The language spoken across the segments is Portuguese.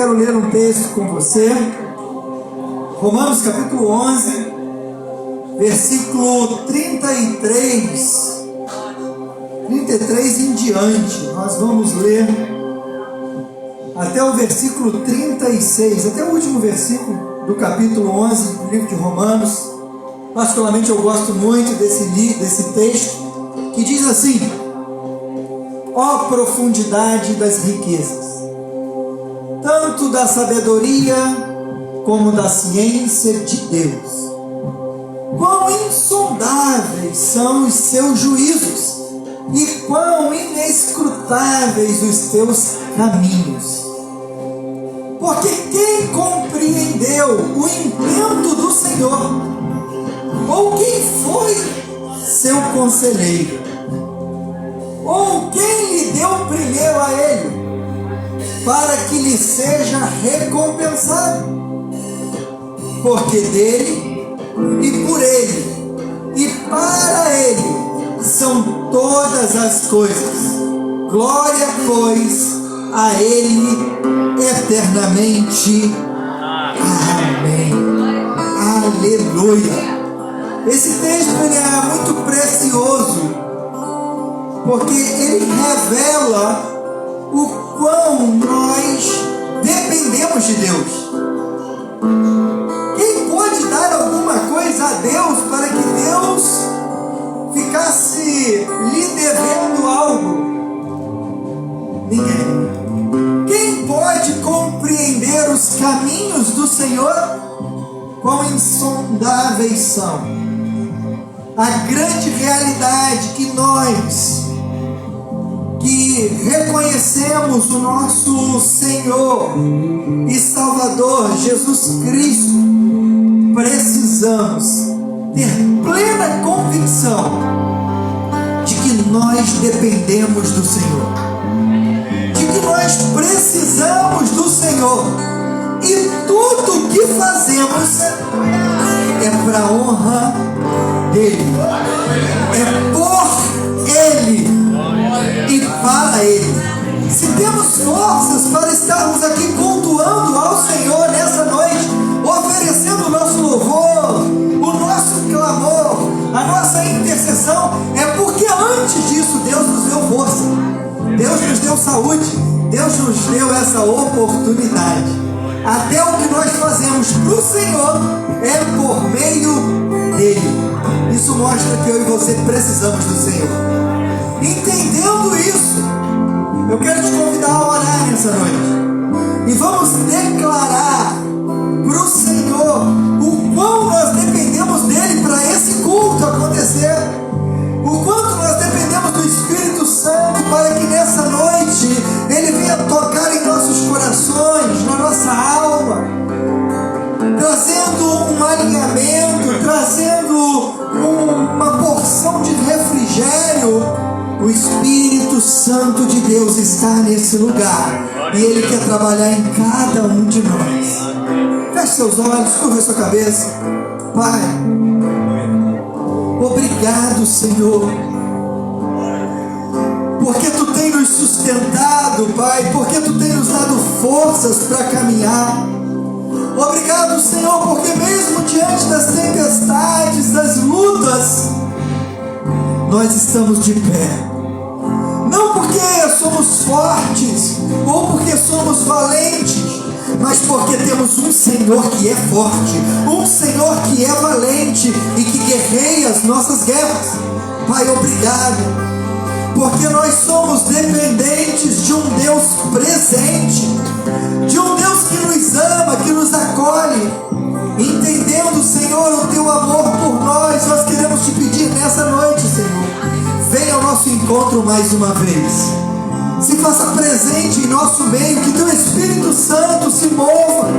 quero ler um texto com você. Romanos capítulo 11, versículo 33 em diante. Nós vamos ler até o versículo 36, até o último versículo do capítulo 11 do livro de Romanos. Particularmente eu gosto muito desse texto, que diz assim: ó profundidade das riquezas, tanto da sabedoria como da ciência de Deus. Quão insondáveis são os seus juízos e quão inescrutáveis os seus caminhos. Porque quem compreendeu o intento do Senhor? Ou quem foi seu conselheiro? Ou quem lhe deu primeiro a ele, para que lhe seja recompensado? Porque dele, e por ele, e para ele são todas as coisas. Glória, pois, a ele eternamente. Amém. Aleluia. Esse texto ele é muito precioso, porque ele revela o quão nós dependemos de Deus. Quem pode dar alguma coisa a Deus para que Deus ficasse lhe devendo algo? Ninguém. Quem pode compreender os caminhos do Senhor? Quão insondáveis são. A grande realidade que nós, que reconhecemos o nosso Senhor e Salvador Jesus Cristo, precisamos ter plena convicção de que nós dependemos do Senhor, de que nós precisamos do Senhor, e tudo o que fazemos é para a honra dele, é por ele e para ele. Se temos forças para estarmos aqui cultuando ao Senhor nessa noite, oferecendo o nosso louvor, o nosso clamor, a nossa intercessão, é porque antes disso Deus nos deu força, Deus nos deu saúde, Deus nos deu essa oportunidade. Até o que nós fazemos para o Senhor é por meio dele. Isso mostra que eu e você precisamos do Senhor. Entendendo isso, eu quero te convidar a orar nessa noite. E vamos declarar para o Senhor o quão nós dependemos dele para esse culto acontecer. O quanto nós dependemos do Espírito Santo para que nessa noite ele venha tocar em nossos corações, na nossa alma, trazendo um alinhamento, trazendo uma porção de refrigério. O Espírito Santo de Deus está nesse lugar e ele quer trabalhar em cada um de nós. Feche seus olhos, curva sua cabeça. Pai, obrigado, Senhor, porque tu tem nos sustentado, Pai, porque tu tem nos dado forças para caminhar. Obrigado, Senhor, porque mesmo diante das tempestades, das lutas, nós estamos de pé. Não porque somos fortes ou porque somos valentes, mas porque temos um Senhor que é forte, um Senhor que é valente e que guerreia as nossas guerras. Pai, obrigado, porque nós somos dependentes de um Deus presente, de um Deus que nos ama, que nos acolhe. Entendendo, Senhor, o teu amor por nós, nós queremos te pedir nessa noite, Senhor, venha ao nosso encontro mais uma vez. Se faça presente em nosso meio, que teu Espírito Santo se mova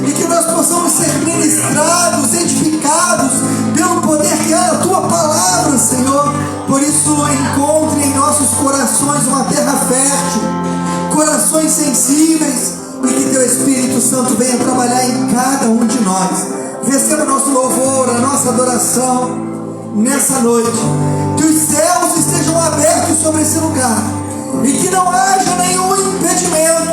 e que nós possamos ser ministrados, edificados pelo poder que é a tua palavra, Senhor. Por isso, encontre em nossos corações uma terra fértil, corações sensíveis, e que teu Espírito Santo venha trabalhar em cada um de nós. Receba o nosso louvor, a nossa adoração nessa noite. Que os céus estejam abertos sobre esse lugar e que não haja nenhum impedimento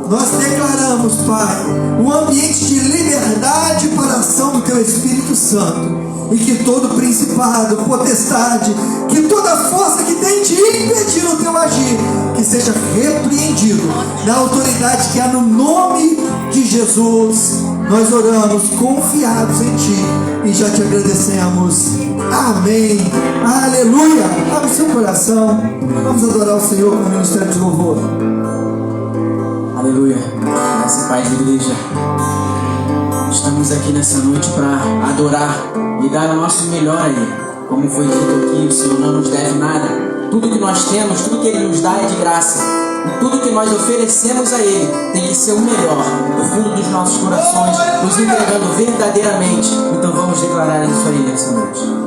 nós declaramos, Pai, um ambiente de liberdade para a ação do Teu Espírito Santo. E que todo principado, potestade, que toda força que tem de impedir o Teu agir, que seja repreendido na autoridade que há no nome de Jesus. Nós oramos confiados em Ti e já Te agradecemos. Amém. Aleluia. Abre o seu coração. Vamos adorar o Senhor com o ministério de louvor. Aleluia. Graça e paz, igreja. Estamos aqui nessa noite para adorar e dar o nosso melhor a Ele. Como foi dito aqui, o Senhor não nos deve nada. Tudo que nós temos, tudo que Ele nos dá é de graça. E tudo que nós oferecemos a Ele tem que ser o melhor, do fundo dos nossos corações, nos entregando verdadeiramente. Então vamos declarar isso a Ele nessa noite.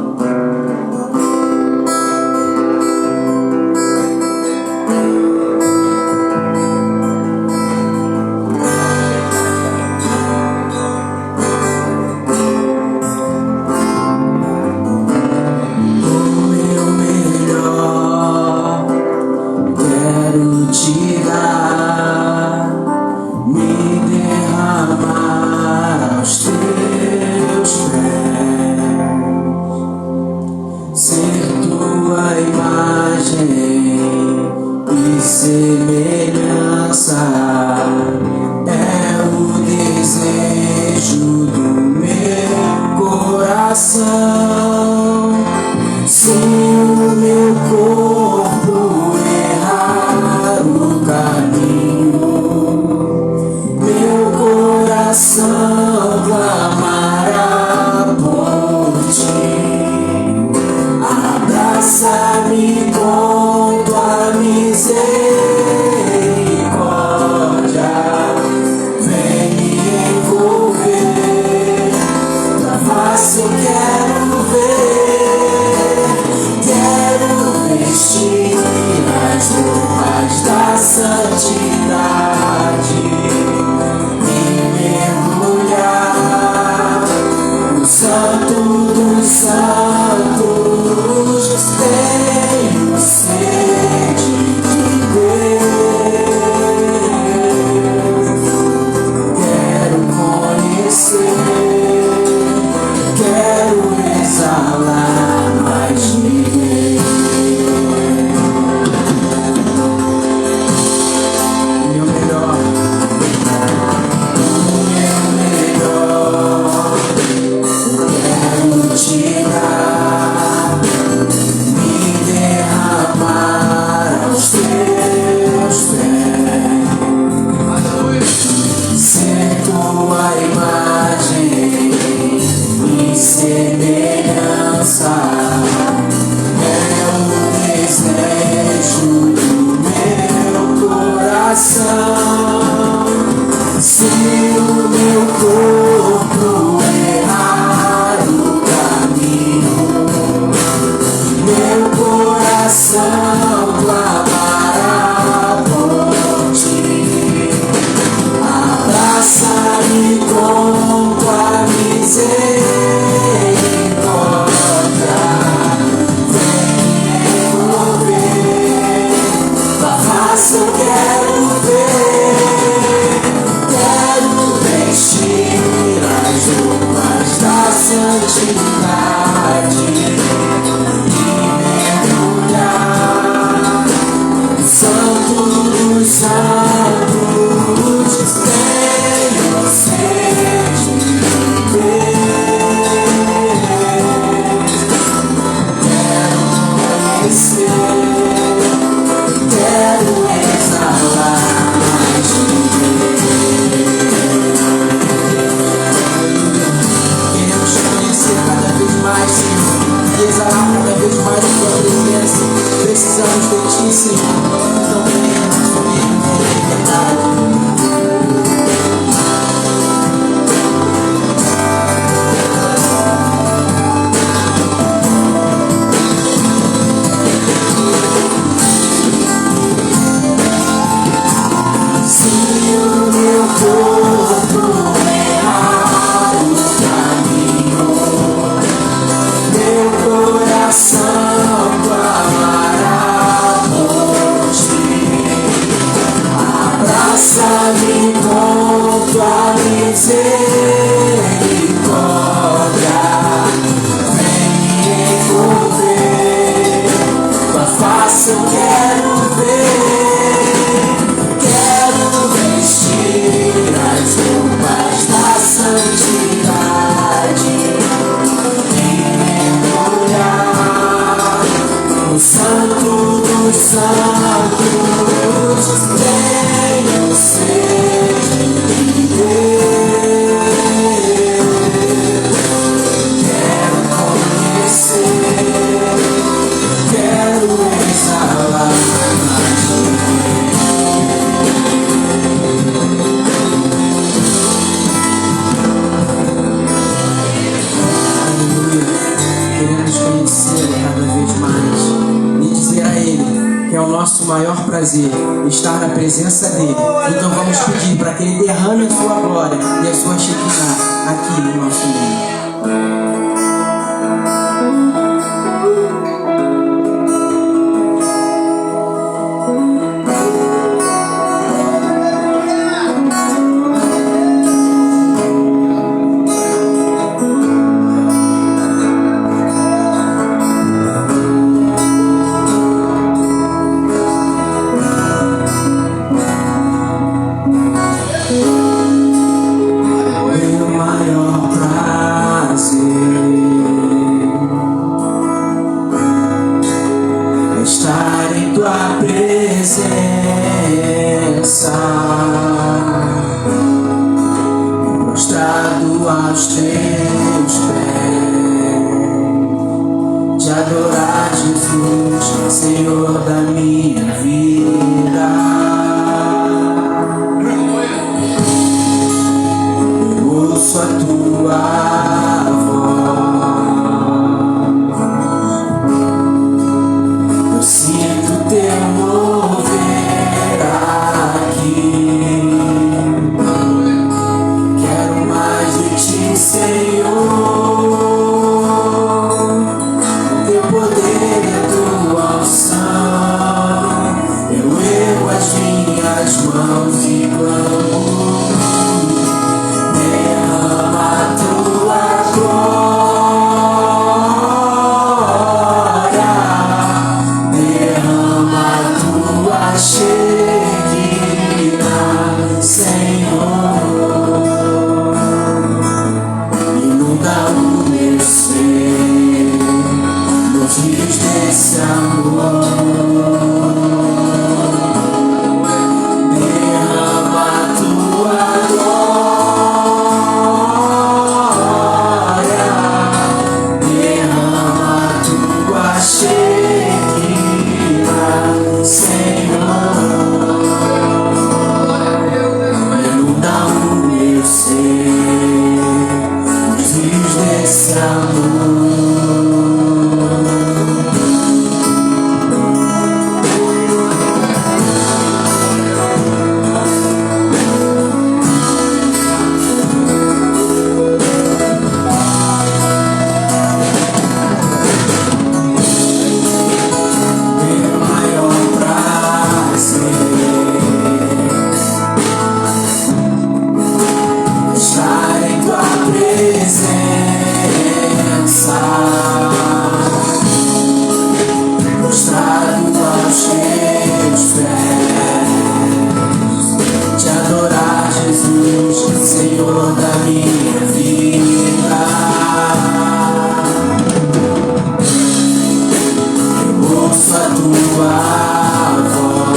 misericórdia vem me envolver. Tua face eu quero ver, quero vestir as roupas da santidade e mergulhar no santo dos santos. Tenho sede de Deus, quero conhecer, quero exalar mais de Aleluia. Queremos conhecê-lo cada vez mais e dizer a Ele que é o nosso maior prazer estar na presença dele. Então vamos pedir para que ele derrame a sua glória e a sua Shekinah aqui no nosso meio. Prostrado aos teus pés, te adorar, Jesus, Senhor da minha vida. Eu ouço a tua voz, eu sinto teu mover aqui. Senhor, teu poder e a tua unção, eu ergo as minhas mãos e clamo, derrama a tua glória, derrama a tua Shekinah, Senhor. Rios desse amor, derrama a tua glória, derrama a tua Shekinah, Senhor. Inunda o meu ser, os rios desse amor. Prostrado aos teus pés, te adorar, Jesus, Senhor da minha vida. Eu ouço a tua voz,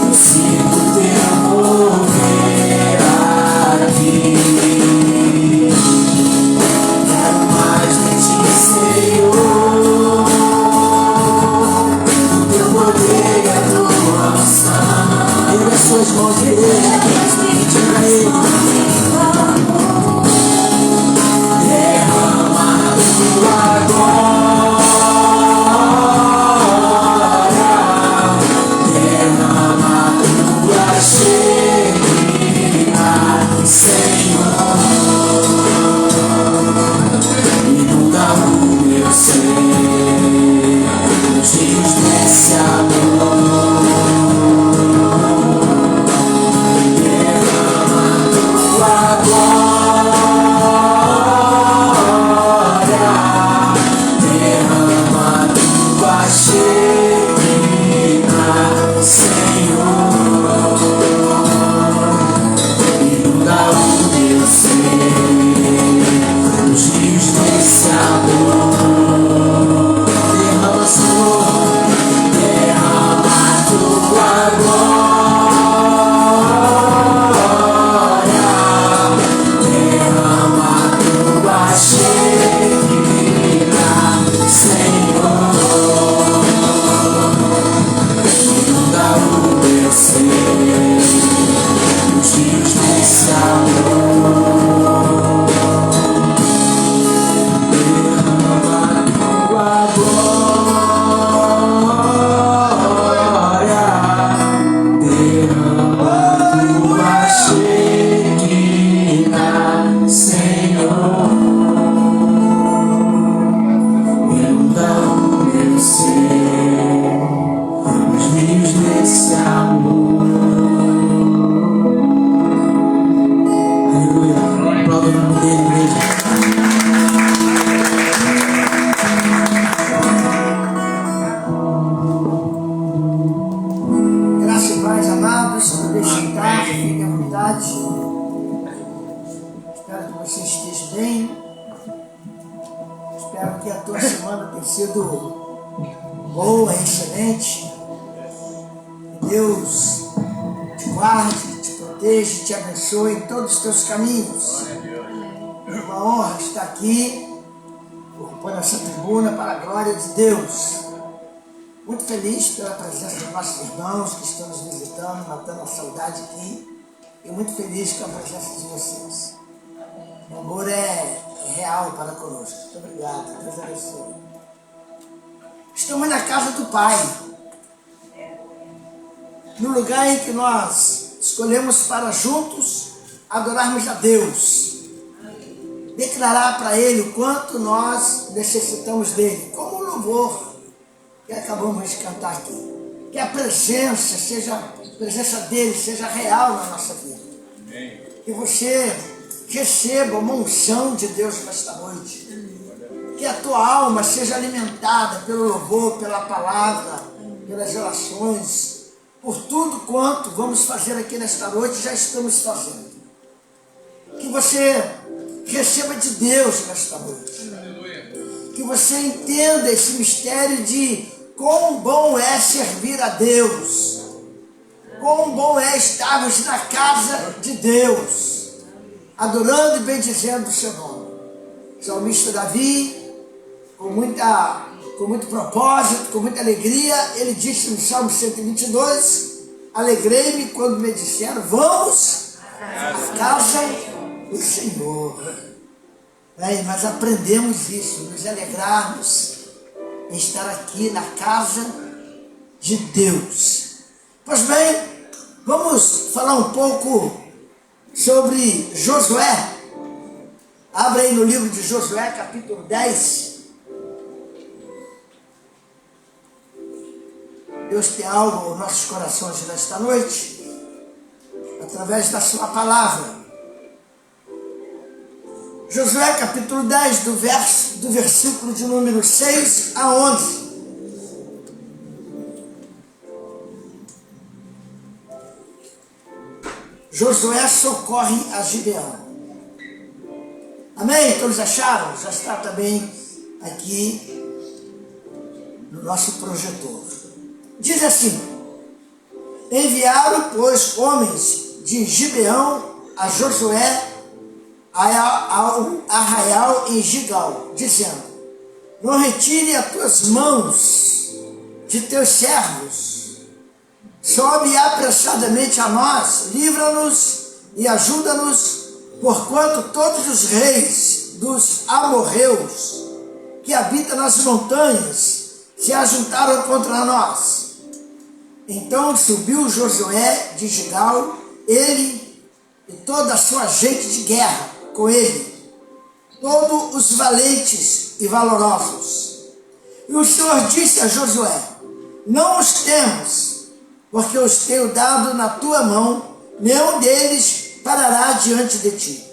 eu sinto teu mover aqui. Senhor, o teu poder e a tua unção, erga as suas mãos e diga a Ele, derrama a tua glória, derrama a tua Shekinah, Senhor. Inunda o meu ser, os rios desse amor, Em todos os teus caminhos. Uma honra estar aqui, ocupando essa tribuna para a glória de Deus. Muito feliz pela presença dos nossos irmãos que estão nos visitando, matando a saudade aqui. E muito feliz com a presença de vocês. O amor é real para conosco. Muito obrigado. Deus abençoe. Estamos na casa do Pai. No lugar em que nós escolhemos para juntos adorarmos a Deus, declarar para Ele o quanto nós necessitamos dEle, como o louvor que acabamos de cantar aqui. Que a presença dEle seja real na nossa vida. Que você receba uma unção de Deus nesta noite. Que a tua alma seja alimentada pelo louvor, pela palavra, pelas orações, por tudo quanto vamos fazer aqui nesta noite, já estamos fazendo. Que você receba de Deus nesta noite. Que você entenda esse mistério de quão bom é servir a Deus. Quão bom é estarmos na casa de Deus, adorando e bendizendo o seu nome. O salmista Davi, com muito propósito, com muita alegria, ele disse no Salmo 122, alegrei-me quando me disseram, vamos à casa do Senhor. Nós aprendemos isso, nos alegrarmos em estar aqui na casa de Deus. Pois bem, vamos falar um pouco sobre Josué. Abra aí no livro de Josué, capítulo 10. Deus tem algo aos nossos corações nesta noite, através da sua palavra. Josué capítulo 10, do versículo de número 6 a 11. Josué socorre a Gibeão. Amém? Todos acharam? Já está também aqui no nosso projetor. Diz assim: enviaram, pois, homens de Gibeão a Josué ao arraial em Gigal, dizendo: não retire as tuas mãos de teus servos, sobe apressadamente a nós, livra-nos e ajuda-nos, porquanto todos os reis dos amorreus que habitam nas montanhas se ajuntaram contra nós. Então subiu Josué de Gigal, ele e toda a sua gente de guerra com ele, todos os valentes e valorosos. E o Senhor disse a Josué: não os temas, porque os tenho dado na tua mão, nenhum deles parará diante de ti.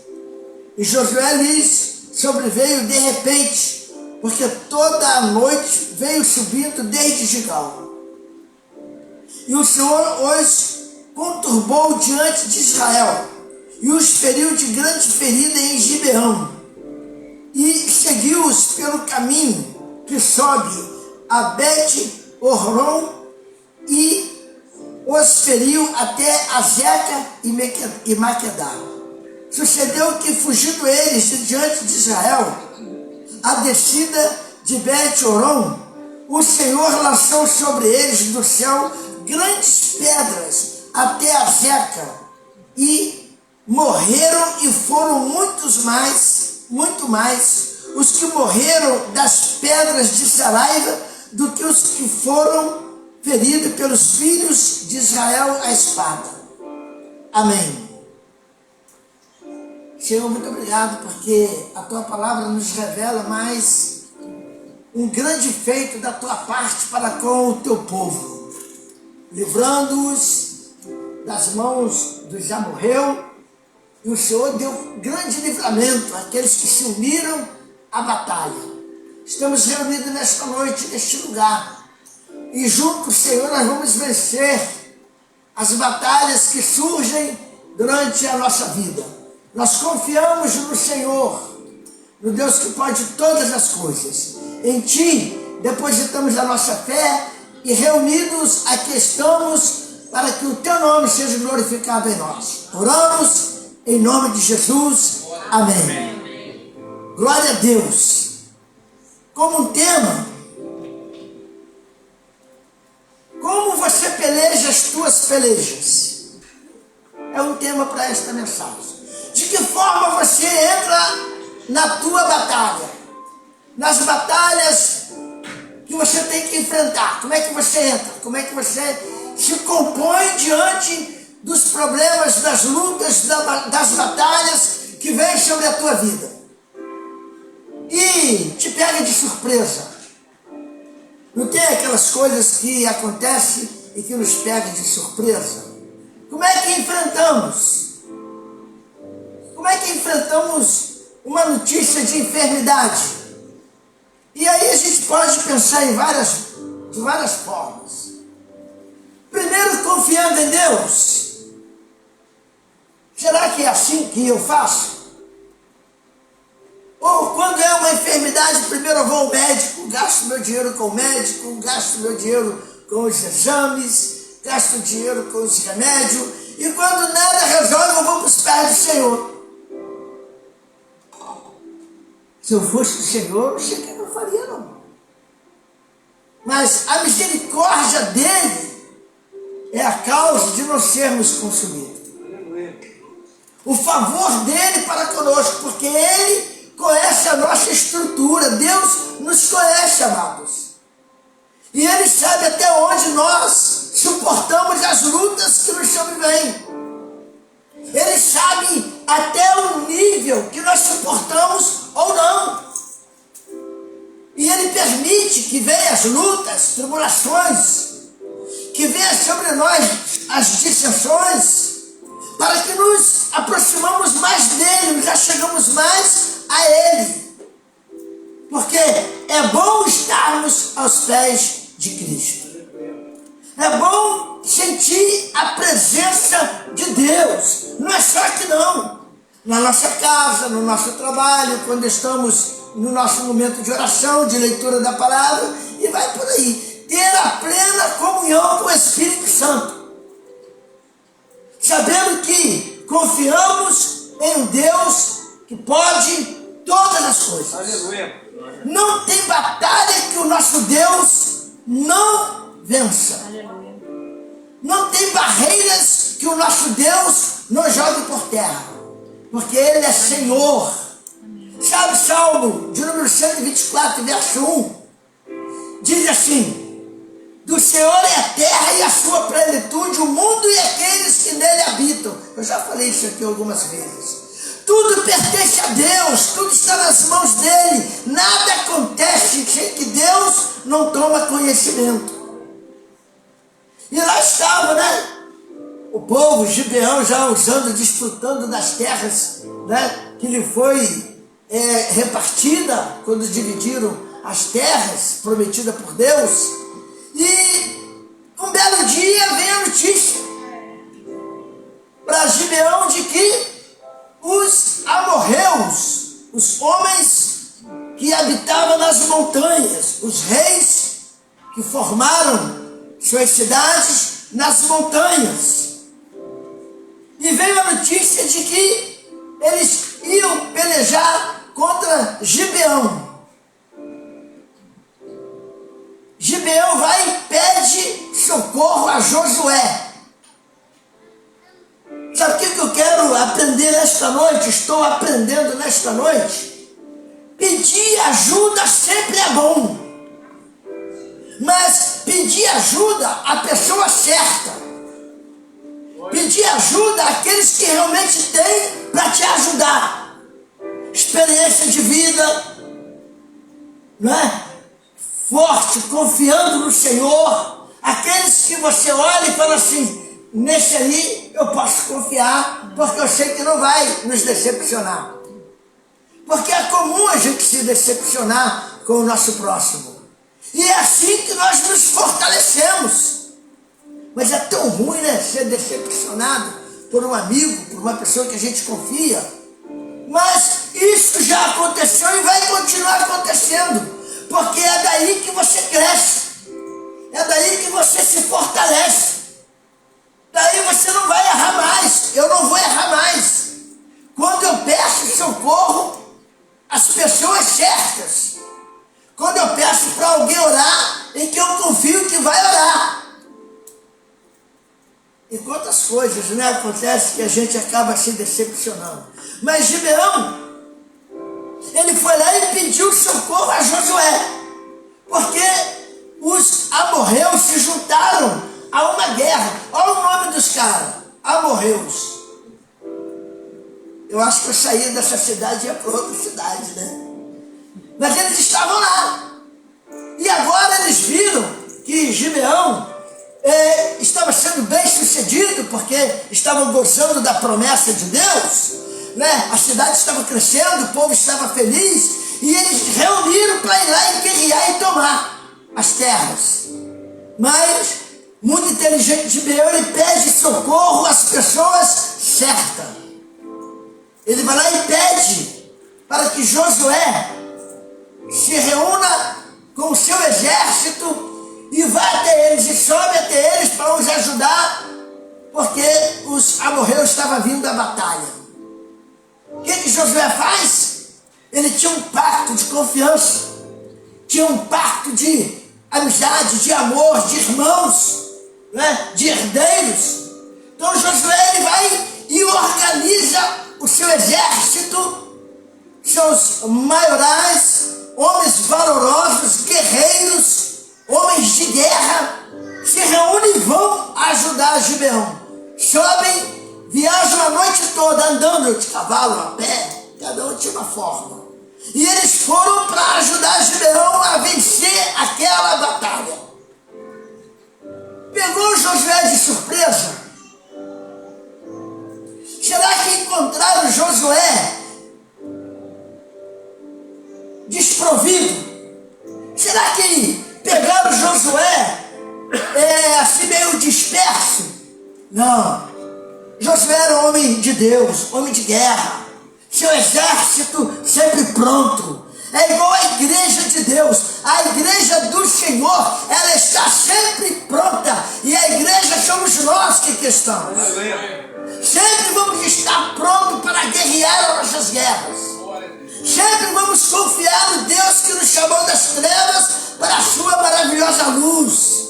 E Josué lhes sobreveio de repente, porque toda a noite veio subindo desde Gigal. E o Senhor os conturbou diante de Israel e os feriu de grande ferida em Gibeão. E seguiu-os pelo caminho que sobe a Bet-Horon e os feriu até Azeca e Maquedá. Sucedeu que, fugindo eles de diante de Israel, a descida de Bet-Horon, o Senhor lançou sobre eles do céu grandes pedras até Azeca, e morreram, e foram muito mais os que morreram das pedras de Saraiva do que os que foram feridos pelos filhos de Israel à espada. Amém. Senhor, muito obrigado, porque a Tua palavra nos revela mais um grande feito da Tua parte para com o Teu povo, livrando-os das mãos dos amorreus, e o Senhor deu grande livramento àqueles que se uniram à batalha. Estamos reunidos nesta noite, neste lugar, e juntos, Senhor, nós vamos vencer as batalhas que surgem durante a nossa vida. Nós confiamos no Senhor, no Deus que pode todas as coisas. Em Ti depositamos a nossa fé e reunidos aqui estamos para que o Teu nome seja glorificado em nós. Oramos em nome de Jesus. Amém. Glória a Deus. Como um tema, como você peleja as tuas pelejas? É um tema para esta mensagem. De que forma você entra na tua batalha? Nas batalhas que você tem que enfrentar. Como é que você entra? Como é que você se compõe diante dos problemas, das lutas, das batalhas que vêm sobre a tua vida? E te pega de surpresa. Não tem aquelas coisas que acontecem e que nos pegam de surpresa? Como é que enfrentamos? Como é que enfrentamos uma notícia de enfermidade? E aí a gente pode pensar de várias formas. Primeiro, confiando em Deus. Será que é assim que eu faço? Ou quando é uma enfermidade, primeiro eu vou ao médico, gasto meu dinheiro com o médico, gasto meu dinheiro com os exames, gasto dinheiro com os remédios, e quando nada resolve, eu vou para os pés do Senhor. Se eu fosse do Senhor, não sei o que eu faria, não. Mas a misericórdia dele é a causa de não sermos consumidos. O favor dele para conosco, porque ele conhece a nossa estrutura. Deus nos conhece, amados. E ele sabe até onde nós suportamos as lutas que nos sobrevêm. Ele sabe até o nível que nós suportamos ou não. E ele permite que venham as lutas, tribulações, que venham sobre nós as dissensões, para que nos aproximamos mais dele, nos achegamos mais a ele. Porque é bom estarmos aos pés de Cristo. É bom sentir a presença de Deus. Não é só aqui não. Na nossa casa, no nosso trabalho, quando estamos no nosso momento de oração, de leitura da palavra, e vai por aí. Ter a plena comunhão com o Espírito Santo. Sabendo que confiamos em um Deus que pode todas as coisas. Aleluia. Não tem batalha que o nosso Deus não vença. Aleluia. Não tem barreiras que o nosso Deus não jogue por terra. Porque Ele é Senhor. Sabe, Salmo de número 124, verso 1, diz assim: do Senhor é a terra e a sua plenitude, o mundo e aqueles que nele habitam. Eu já falei isso aqui algumas vezes. Tudo pertence a Deus, tudo está nas mãos dele. Nada acontece sem que Deus não toma conhecimento. E lá estava, né? O povo, Gibeão, já usando, desfrutando das terras, né, que lhe foi repartida quando dividiram as terras prometidas por Deus. E com belo dia vem a notícia para Gibeão de que os amorreus, os homens que habitavam nas montanhas, os reis que formaram suas cidades nas montanhas. E veio a notícia de que eles iam pelejar contra Gibeão. Gibeão vai e pede socorro a Josué. Sabe o que eu quero aprender nesta noite? Estou aprendendo nesta noite. Pedir ajuda sempre é bom. Mas pedir ajuda à pessoa certa. Pedir ajuda àqueles que realmente têm para te ajudar. Experiência de vida, não é? Forte, confiando no Senhor. Aqueles que você olha e fala assim, nesse aí eu posso confiar, porque eu sei que não vai nos decepcionar. Porque é comum a gente se decepcionar com o nosso próximo. E é assim que nós nos fortalecemos. Mas é tão ruim, né, ser decepcionado por um amigo, por uma pessoa que a gente confia. Mas isso já aconteceu e vai continuar acontecendo. Porque é daí que você cresce. É daí que você se fortalece. Daí você não vai errar mais. Eu não vou errar mais. Quando eu peço socorro às pessoas certas. Quando eu peço para alguém orar em que eu confio que vai orar. E quantas coisas, né, acontece que a gente acaba se decepcionando. Mas Gibeão, ele foi lá e pediu socorro a Josué. Porque os amorreus se juntaram a uma guerra. Olha o nome dos caras, amorreus. Eu acho que eu saía dessa cidade e ia para outra cidade, né? Mas eles estavam lá. E agora eles viram que Gibeão estava sendo bem sucedido, porque estavam gozando da promessa de Deus, né? A cidade estava crescendo, o povo estava feliz, e eles reuniram para ir lá e guerrear e tomar as terras. Mas, muito inteligente Gibeão, ele pede socorro às pessoas certas. Ele vai lá e pede para que Josué se reúna com o seu exército e vá até eles, e sobe até eles para os ajudar, porque os amorreus estavam vindo da batalha. O que Josué faz? Ele tinha um pacto de confiança, tinha um pacto de amizade, de amor, de irmãos, né? De herdeiros. Então Josué, ele vai e organiza o seu exército, seus maiorais, homens valorosos, guerreiros, homens de guerra, se reúnem e vão ajudar Gibeão. Sobem, viajam a noite toda andando de cavalo, a pé, cada um tinha uma forma. E eles foram para ajudar Gibeão a vencer aquela batalha. Pegou Josué de surpresa. Será que encontraram Josué desprovido? Será que pegaram Josué assim meio disperso? Não. Josué era um homem de Deus, homem de guerra. Seu exército sempre pronto. É igual a igreja de Deus. A igreja do Senhor, ela está sempre pronta. E a igreja somos nós que estamos. Sempre vamos estar prontos para guerrear as nossas guerras. Sempre vamos confiar no Deus que nos chamou das trevas para a sua maravilhosa luz.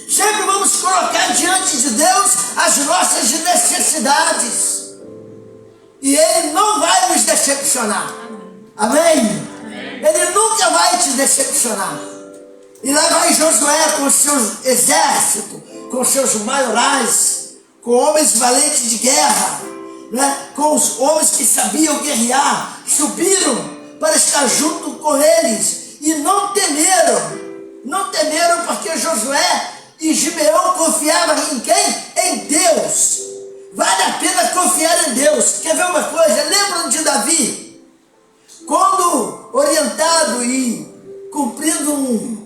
Sempre vamos colocar diante de Deus as nossas necessidades. E Ele não vai nos decepcionar. Amém? Ele nunca vai te decepcionar. E lá vai Josué com seu exército, com seus maiorais, com homens valentes de guerra, né? Com os homens que sabiam guerrear, subiram para estar junto com eles e não temeram. Não temeram porque Josué e Gibeão confiavam em quem? Em Deus. Vale a pena confiar em Deus. Quer ver uma coisa? Lembram de Davi? Quando orientado e cumprindo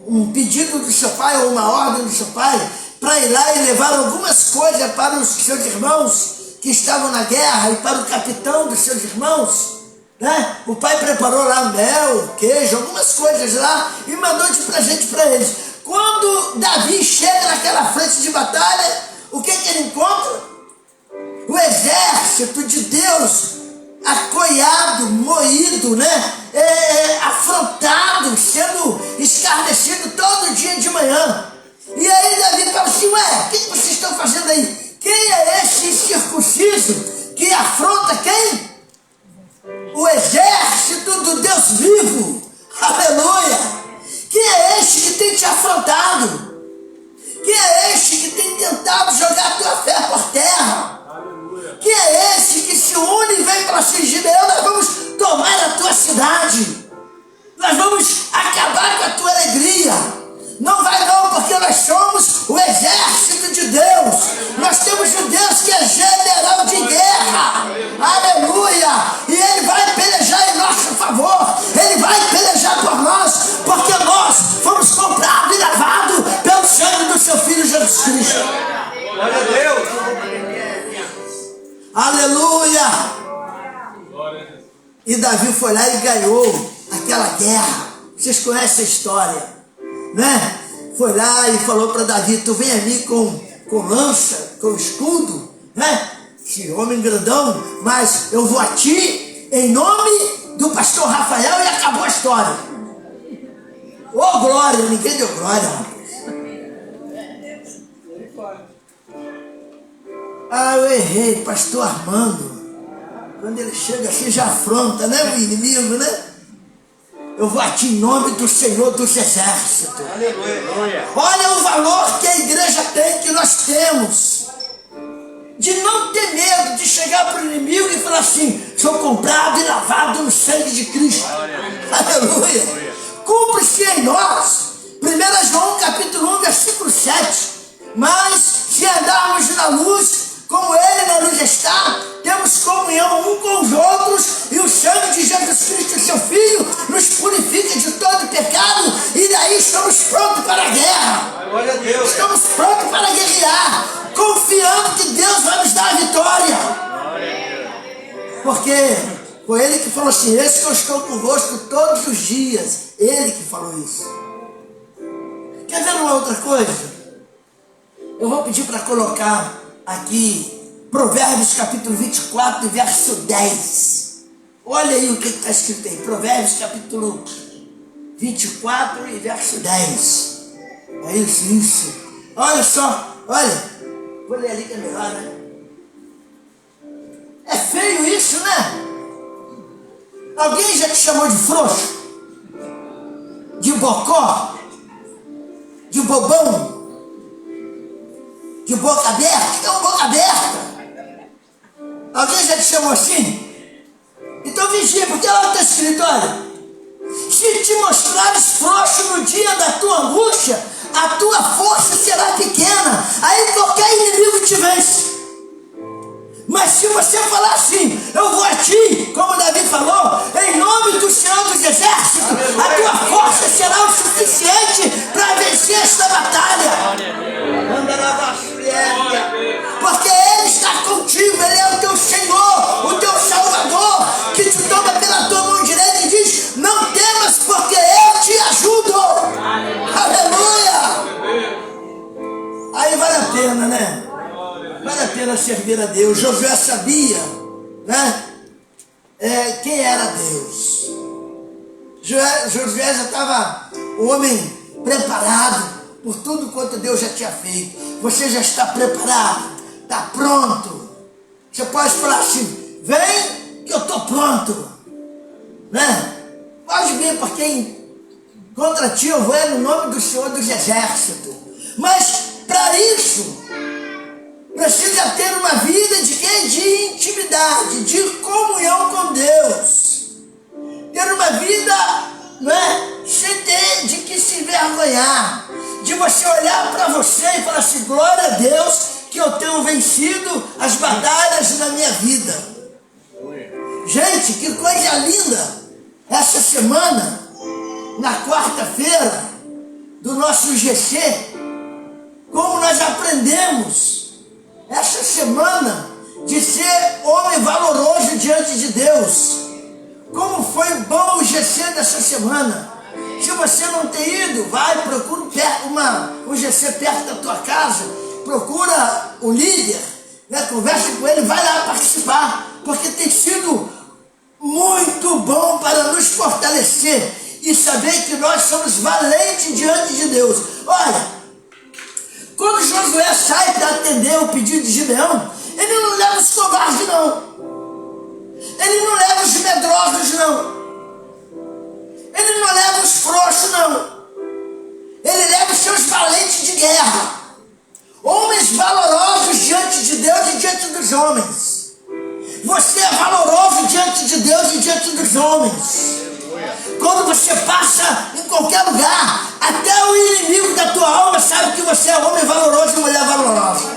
um pedido do seu pai, ou uma ordem do seu pai, para ir lá e levar algumas coisas para os seus irmãos que estavam na guerra e para o capitão dos seus irmãos, né? O pai preparou lá mel, queijo, algumas coisas lá e mandou de presente para eles. Quando Davi chega naquela frente de batalha, o que ele encontra? O exército de Deus acoiado, moído, né? Afrontado, sendo escarnecido todo dia de manhã. E aí Davi fala assim, ué, o que vocês estão fazendo aí? Quem é esse incircunciso que afronta quem? O exército do Deus vivo. Aleluia! Quem é este que tem te afrontado? Quem é este que tem tentado jogar a tua fé por terra? Quem é esse que se une e vem para si, Gideão, nós vamos tomar a tua cidade. Nós vamos acabar com a tua alegria. Não vai não, porque nós somos o exército de Deus. Nós temos um Deus que é general de guerra. Aleluia! E Ele vai pelejar em nosso favor. Ele vai pelejar por nós, porque nós fomos comprados e lavados pelo sangue do seu Filho Jesus Cristo. Glória a Deus. Aleluia! E Davi foi lá e ganhou aquela guerra. Vocês conhecem a história, né? Foi lá e falou para Davi, tu vem a mim com lança, com escudo, né? Esse homem grandão, mas eu vou a ti em nome do pastor Rafael e acabou a história. Ô glória, ninguém deu glória, rapaz. Ah, eu errei, pastor Armando. Quando ele chega assim já afronta, né, o inimigo, né? Eu vou a ti em nome do Senhor dos Exércitos. Aleluia. Olha o valor que a igreja tem, que nós temos. De não ter medo de chegar para o inimigo e falar assim, sou comprado e lavado no sangue de Cristo. Aleluia. Cumpre-se em nós. 1 João capítulo 1, versículo 7. Mas se andarmos na luz, como Ele na luz está, temos comunhão um com os outros, e o sangue de Jesus Cristo, seu Filho, nos purifica de todo pecado, e daí estamos prontos para a guerra. Glória a Deus. Estamos prontos para guerrear, confiando que Deus vai nos dar a vitória. Porque foi Ele que falou assim, esse que eu estou convosco todos os dias. Ele que falou isso. Quer ver uma outra coisa? Eu vou pedir para colocar aqui Provérbios capítulo 24, verso 10. Olha aí o que está escrito aí. Provérbios capítulo 24 e verso 10. É isso. Olha só, olha. Vou ler ali que é melhor, né? É feio isso, né? Alguém já te chamou de frouxo? De bocó? De bobão? De boca aberta? O que é uma boca aberta? Alguém já te chamou assim? Então vigia, porque lá está escrito, olha, se te mostrares frouxo no dia da tua angústia, a tua força será pequena, aí qualquer inimigo te vence. Mas se você falar assim, eu vou a ti, como Davi falou, em nome do Senhor dos Exércitos, a tua força será o suficiente para vencer esta batalha. Porque Ele está contigo, Ele é o teu Senhor, o teu Salvador, que te toma pela tua mão direita e diz, não temas, porque eu te ajudo. Aleluia! Aí vale a pena, né? Vale a pena servir a Deus. Josué sabia, né? Quem era Deus. Josué já estava o homem preparado por tudo quanto Deus já tinha feito. Você já está preparado, está pronto. Você pode falar assim, vem que eu estou pronto, né? Pode vir, porque contra ti eu vou no nome do Senhor dos Exércitos. Mas para isso precisa ter uma vida de quê? De intimidade, de comunhão com Deus. Ter uma vida, né, sem ter de que se envergonhar. De você olhar para você e falar assim, glória a Deus que eu tenho vencido as batalhas na minha vida. Gente, que coisa linda. Essa semana, na quarta-feira do nosso GC, como nós aprendemos esta semana de ser homem valoroso diante de Deus. Como foi bom o GC dessa semana. Se você não tem ido, vai, procura um GC perto da tua casa, procura o líder, né, conversa com ele, vai lá participar, porque tem sido muito bom para nos fortalecer e saber que nós somos valentes diante de Deus. Olha, quando Josué sai para atender o pedido de Gideão, ele não leva os covardes, não. Ele não leva os medrosos, não. Ele não leva os frouxos, não. Ele leva os seus valentes de guerra. Homens valorosos diante de Deus e diante dos homens. Você é valoroso diante de Deus e diante dos homens. Quando você passa em qualquer lugar, até o inimigo da tua alma sabe que você é homem valoroso e mulher valorosa.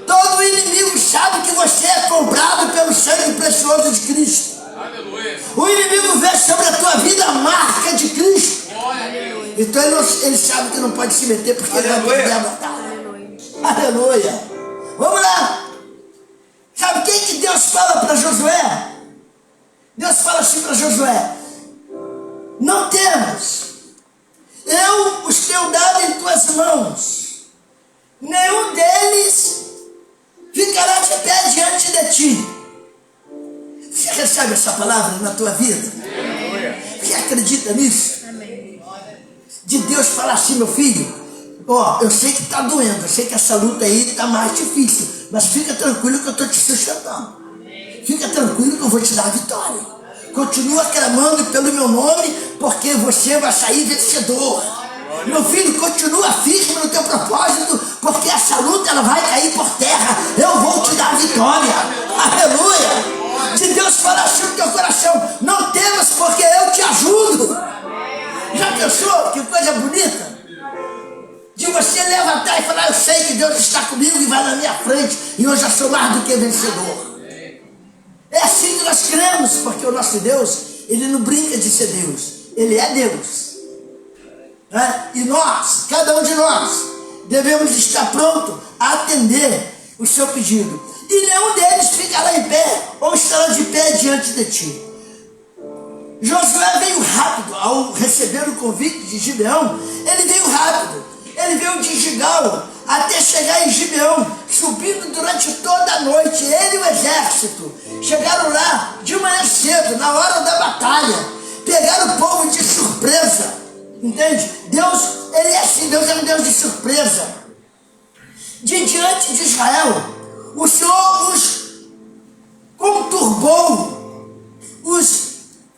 Todo inimigo sabe que você é comprado pelo sangue precioso de Cristo. Aleluia. O inimigo vê sobre a tua vida a marca de Cristo. Aleluia. Então ele sabe que não pode se meter porque ele vai perder a batalha. Aleluia. Vamos lá. Sabe quem que Deus fala para Josué? Deus fala assim para Josué: não temas, eu os tenho dado em tuas mãos, nenhum deles ficará de pé diante de ti. Você recebe essa palavra na tua vida? Você acredita nisso? De Deus falar assim: meu filho, eu sei que está doendo, eu sei que essa luta aí está mais difícil, mas fica tranquilo que eu estou te sustentando. Fica tranquilo que eu vou te dar a vitória. Continua clamando pelo meu nome, porque você vai sair vencedor. Meu filho, continua firme no teu propósito, porque essa luta ela vai cair por terra. Eu vou te dar a vitória. Aleluia. Se Deus falar assim no teu coração: não temas, porque eu te ajudo. Já pensou que coisa bonita? De você levantar e falar: eu sei que Deus está comigo e vai na minha frente, e eu já sou mais do que vencedor. É assim que nós cremos, porque o nosso Deus, ele não brinca de ser Deus, ele é Deus. E nós, cada um de nós, devemos estar pronto a atender o seu pedido. E nenhum deles ficará em pé ou estará de pé diante de ti. Josué veio rápido ao receber o convite de Gibeão. Ele veio rápido. Ele veio de Gigal até chegar em Gibeão, subindo durante toda a noite. Ele e o exército chegaram lá de manhã cedo, na hora da batalha. Pegaram o povo de surpresa. Entende? Deus, ele é assim, Deus é um Deus de surpresa. De diante de Israel, o Senhor os conturbou, os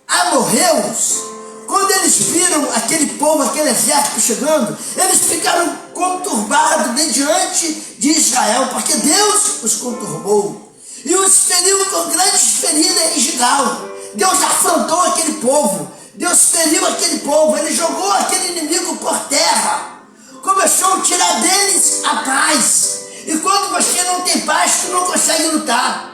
amorreus. Quando eles viram aquele povo, aquele exército chegando, eles ficaram conturbados de diante de Israel, porque Deus os conturbou e os feriu com grandes feridas em Gigal. Deus afrontou aquele povo, Deus feriu aquele povo, ele jogou aquele inimigo por terra, começou a tirar deles a paz. E quando você não tem paz, tu não consegue lutar.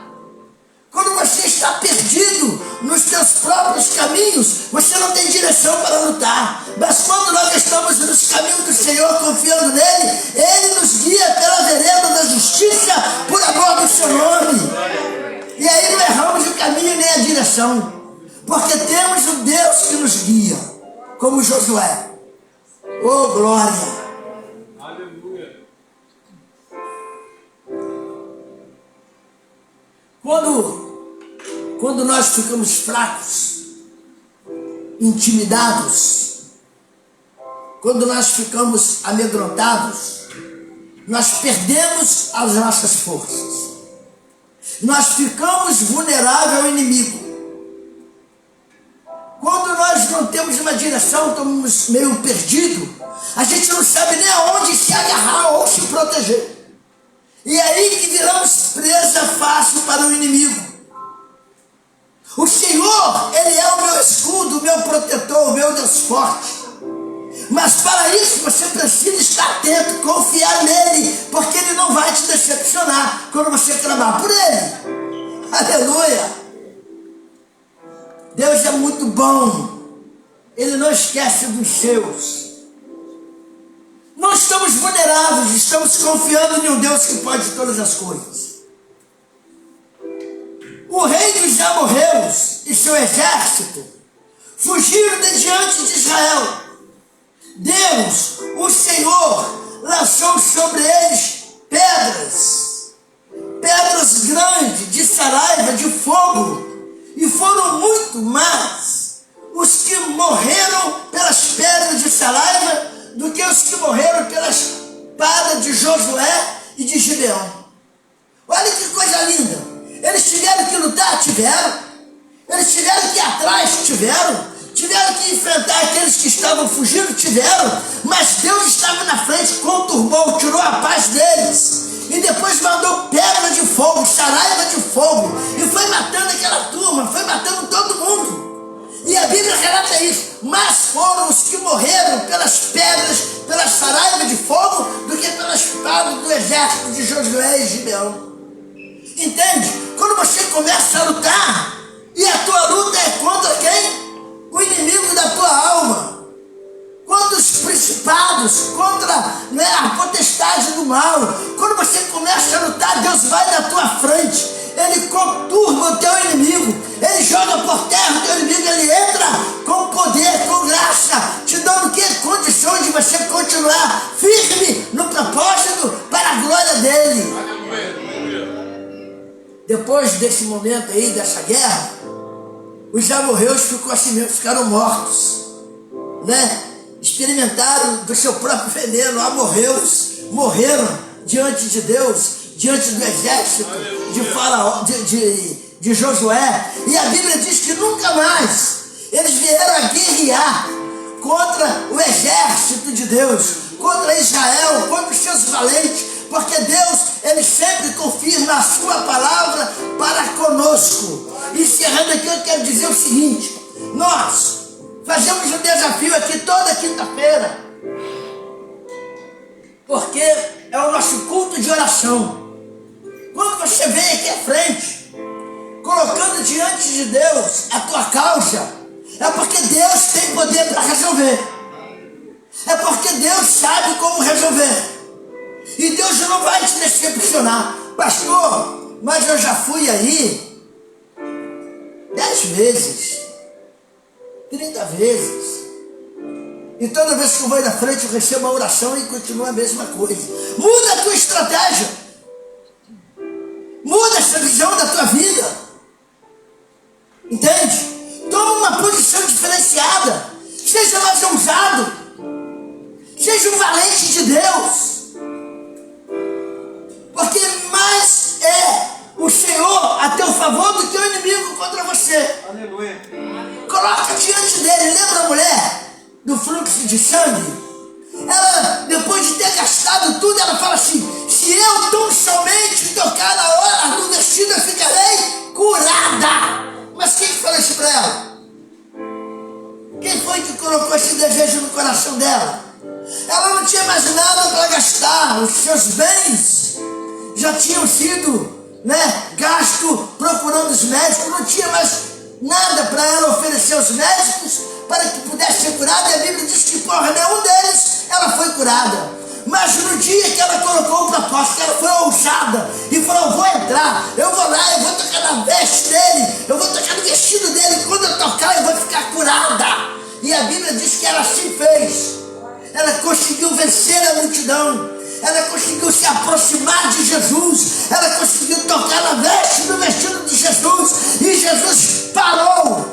Quando você está perdido nos teus próprios caminhos, você não tem direção para lutar. Mas quando nós estamos nos caminhos do Senhor, confiando nele, ele nos guia pela vereda da justiça, por amor do seu nome. E aí não erramos o caminho nem a direção, porque temos um Deus que nos guia, como Josué. Oh, glória! Quando nós ficamos fracos, intimidados, quando nós ficamos amedrontados, nós perdemos as nossas forças. Nós ficamos vulneráveis ao inimigo. Quando nós não temos uma direção, estamos meio perdidos, a gente não sabe nem aonde se agarrar ou se proteger. E é aí que viramos presa fácil para o inimigo. O Senhor, ele é o meu escudo, o meu protetor, o meu Deus forte. Mas para isso você precisa estar atento, confiar nele, porque ele não vai te decepcionar quando você clamar por ele. Aleluia! Deus é muito bom. Ele não esquece dos seus. Não estamos vulneráveis, estamos confiando em um Deus que pode todas as coisas. O rei dos amorreus e seu exército fugiram de diante de Israel. Deus, o Senhor, lançou sobre eles pedras grandes, de saraiva, de fogo, e foram muito mais os que morreram pelas pedras de saraiva do que os que morreram pela espada de Josué e de Gideão. Olha que coisa linda! Eles tiveram que lutar? Tiveram. Eles tiveram que ir atrás? Tiveram. Tiveram que enfrentar aqueles que estavam fugindo? Tiveram. Mas Deus estava na frente, conturbou, tirou a paz deles. E depois mandou pedra de fogo, saraiva de fogo. E foi matando aquela turma, foi matando todo mundo. E a Bíblia relata isso. Mas foram os que morreram pelas pedras, pela saraiva de fogo, do que pela espada do exército de Josué e Gideão. Entende? Quando você começa a lutar, e a tua luta é contra quem? O inimigo da tua alma. Contra os principados, contra a potestade do mal. Quando você começa a lutar, Deus vai na tua frente. Ele conturba o teu inimigo. Ele joga por terra o teu inimigo. Ele entra com poder, com graça, te dando o que? Condições de você continuar firme no propósito para a glória dele. Depois desse momento aí, dessa guerra, os amorreus ficaram mortos, né? Experimentaram do seu próprio veneno. Amorreus morreram diante de Deus, diante do exército de Faraó, de Josué. E a Bíblia diz que nunca mais eles vieram a guerrear contra o exército de Deus, contra Israel, contra os seus valentes. Porque Deus, Ele sempre confirma a sua palavra para conosco. Encerrando aqui, eu quero dizer o seguinte: nós fazemos um desafio aqui toda quinta-feira, porque é o nosso culto de oração. Quando você vem aqui à frente, colocando diante de Deus a tua causa, é porque Deus tem poder para resolver. É porque Deus sabe como resolver. E Deus não vai te decepcionar. Pastor, mas eu já fui aí 10 vezes, 30 vezes. E toda vez que eu vou na frente eu recebo uma oração e continua a mesma coisa. Muda a tua estratégia. Muda essa visão da tua vida. Entende? Toma uma posição diferenciada. Seja mais ousado. Seja um valente de Deus. Porque mais é o Senhor a teu favor do que o inimigo contra você. Aleluia. Coloca diante dele. Lembra a mulher do fluxo de sangue? Ela, depois de ter gastado tudo, ela fala assim: se eu tão somente tocar na hora do vestido, eu ficarei curada. Mas quem falou isso para ela? Quem foi que colocou esse desejo no coração dela? Ela não tinha mais nada para gastar. Os seus bens já tinham sido, gasto procurando os médicos. Não tinha mais nada para ela oferecer aos médicos para que pudesse ser curada. E a Bíblia diz que por nenhum deles ela foi curada. Mas no dia que ela colocou o propósito, que ela foi ousada e falou: eu vou entrar, eu vou lá, eu vou tocar na veste dele, eu vou tocar no vestido dele, quando eu tocar eu vou ficar curada. E a Bíblia diz que ela assim fez. Ela conseguiu vencer a multidão. Ela conseguiu se aproximar de Jesus. Ela conseguiu tocar na veste do vestido de Jesus. E Jesus parou.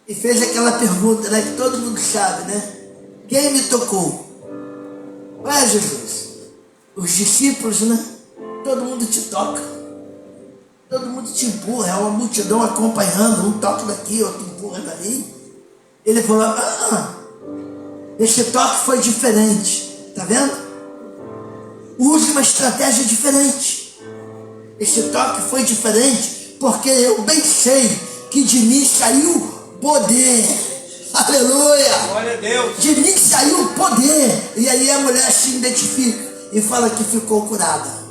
E fez aquela pergunta, que todo mundo sabe, Quem me tocou? Ué, Jesus, os discípulos, todo mundo te toca. Todo mundo te empurra. É uma multidão acompanhando. Um toca daqui, outro empurra dali. Ele falou: esse toque foi diferente. Está vendo? Use uma estratégia diferente. Esse toque foi diferente porque eu bem sei que de mim saiu poder. Aleluia! Glória a Deus. De mim saiu poder. E aí a mulher se identifica e fala que ficou curada.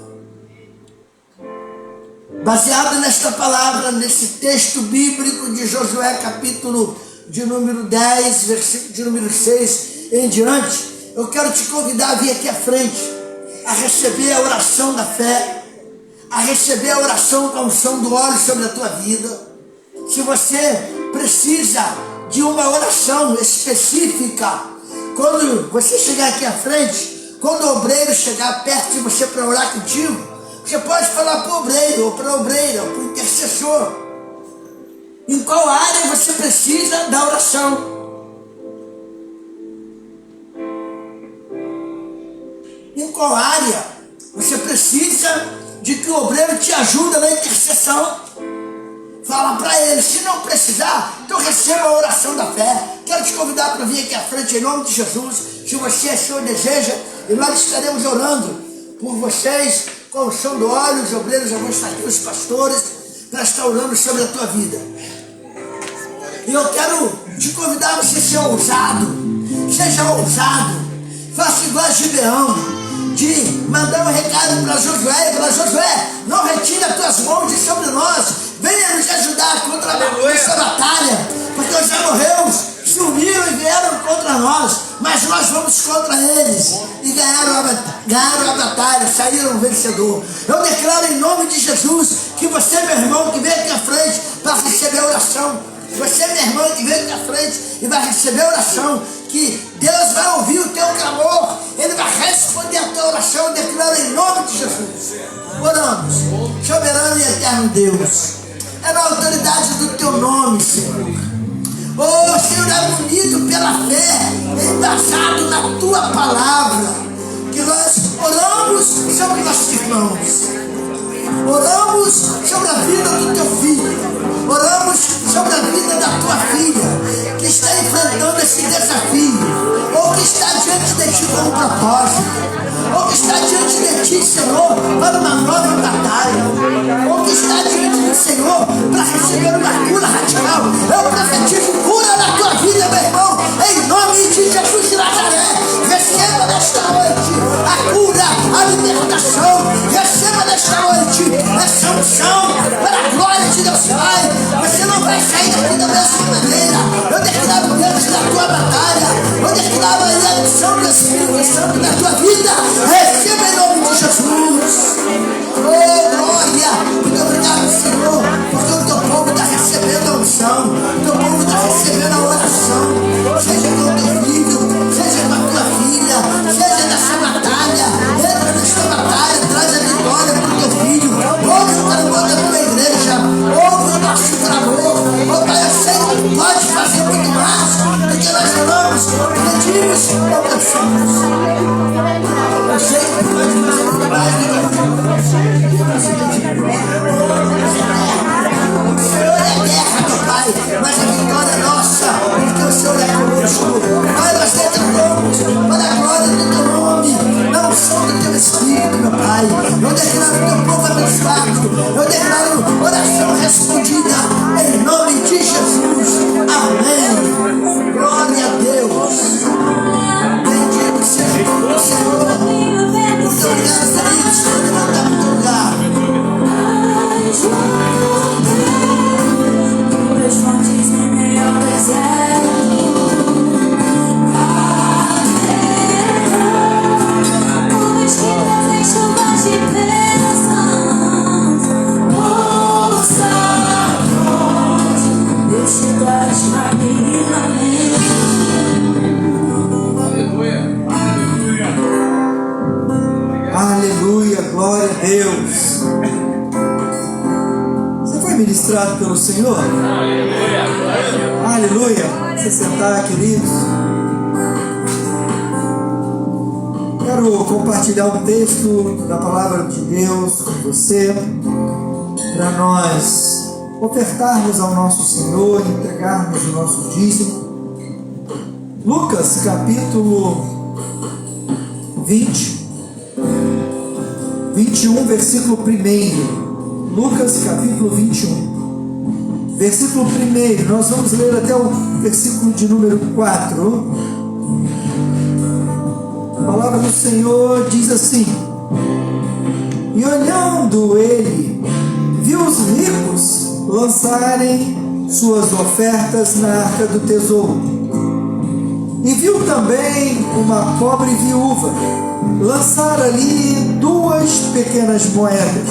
Baseado nesta palavra, nesse texto bíblico de Josué capítulo de número 10, versículo de número 6 em diante, eu quero te convidar a vir aqui à frente, a receber a oração da fé, a receber a oração com a unção do óleo sobre a tua vida. Se você precisa de uma oração específica, quando você chegar aqui à frente, quando o obreiro chegar perto de você para orar contigo, você pode falar para o obreiro, ou para a obreira, ou para o intercessor, em qual área você precisa da oração. Em qual área você precisa de que o obreiro te ajude na intercessão. Fala para ele. Se não precisar, então receba a oração da fé. Quero te convidar para vir aqui à frente em nome de Jesus. Se você assim o deseja, e nós estaremos orando por vocês com o som do óleo. Os obreiros já vão estar aqui, os pastores, para estar orando sobre a tua vida. E eu quero te convidar a você ser ousado. Seja ousado. Faça igual a Gibeão, de mandar um recado para Josué, não retire as tuas mãos de sobre nós, venha nos ajudar contra essa batalha, porque os amorreus se uniram e vieram contra nós, mas nós vamos contra eles, e ganharam a batalha, saíram vencedor. Eu declaro em nome de Jesus, que você, meu irmão, que vem aqui à frente para receber a oração, você, meu irmão, que vem aqui à frente e vai receber a oração, que Deus vai ouvir o teu clamor, Ele vai responder a tua oração. Eu declaro em nome de Jesus. Oramos, soberano e eterno Deus, é na autoridade do teu nome, Senhor. Oh, Senhor, é bonito pela fé, embasado na tua palavra, que nós oramos sobre nossos irmãos, oramos sobre a vida do teu filho, oramos sobre a vida da tua filha, que está enfrentando esse desafio, ou que está diante de ti com um propósito, ou que está diante de ti, Senhor, para uma nova batalha, ou que está diante do Senhor para receber uma cura radical. Eu profetizo cura na tua vida, meu irmão, em nome de Jesus de Nazaré. Receba nesta noite a cura, a libertação, receba nesta noite essa unção para a glória de Deus Pai. Você não vai sair daqui da mesma maneira. Eu declaro Deus na tua batalha, eu declaro aí a unção do Espírito Santo na tua vida. Receba em nome de Jesus. Oh, glória! Muito obrigado, Senhor, porque o teu povo está recebendo a unção, o teu povo está recebendo a oração. Seja com o teu filho, seja com a tua filha, seja nessa batalha, entra nesta batalha, traz a vitória para o teu filho. Ouve o clamor da tua igreja, ouve o nosso clamor. Oh, Pai, eu sei que tu pode fazer muito mais do que nós oramos, pedimos ou pensamos. Eu sei que tu pode fazer muito mais do que nós oramos. O Senhor é guerra, meu Pai, mas a vitória é nossa, porque o Senhor é conosco. Pai, nós declaramos para a glória do teu nome, na unção do teu Espírito, meu Pai. Eu declaro o teu povo abençoado, eu declaro oração respondida, em nome de Jesus. Amém. Glória a Deus. Bendito seja o nome do Senhor. Muito obrigado, queridos, por levantar no teu lugar. Meus fontes em meio ao deserto, como escritas em chuvas de bênção, ouça a voz, Deus te traz pra mim, amém. Aleluia, glória a Deus. Você foi ministrado pelo Senhor? Aleluia. Você sentar, queridos. Quero compartilhar um texto da palavra de Deus com você, para nós ofertarmos ao nosso Senhor, entregarmos o nosso dízimo. Lucas capítulo 21, versículo 1. Lucas capítulo 21, versículo 1. Nós vamos ler até o versículo de número 4. A palavra do Senhor diz assim: E olhando ele, viu os ricos lançarem suas ofertas na arca do tesouro. E viu também uma pobre viúva lançar ali 2 pequenas moedas.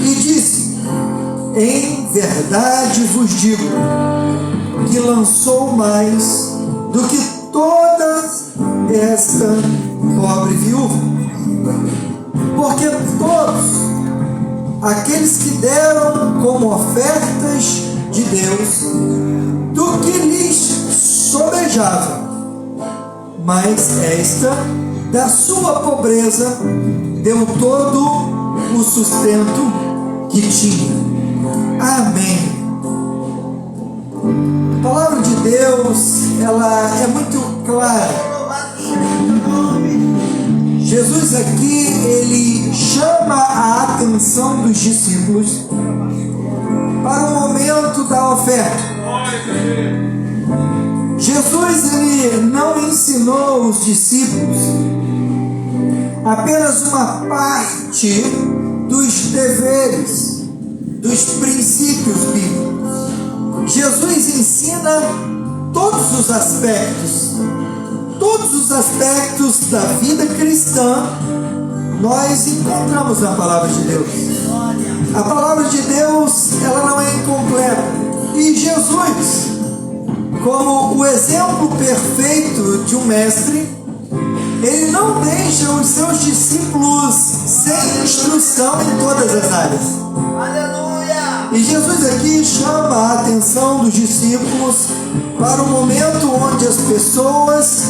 E disse: em verdade vos digo que lançou mais do que toda esta pobre viúva. Porque todos aqueles que deram como ofertas de Deus do que lhes sobejava, mas esta, da sua pobreza, deu todo o sustento que tinha. Amém. A palavra de Deus, ela é muito clara. Jesus aqui, ele chama a atenção dos discípulos para o momento da oferta. Jesus, ele não ensinou os discípulos apenas uma parte dos deveres, dos princípios bíblicos. Jesus ensina todos os aspectos da vida cristã. Nós encontramos na palavra de Deus. A palavra de Deus, ela não é incompleta. E Jesus, como o exemplo perfeito de um mestre, ele não deixa os seus discípulos sem instrução em todas as áreas. Aleluia! E Jesus aqui chama a atenção dos discípulos para o momento onde as pessoas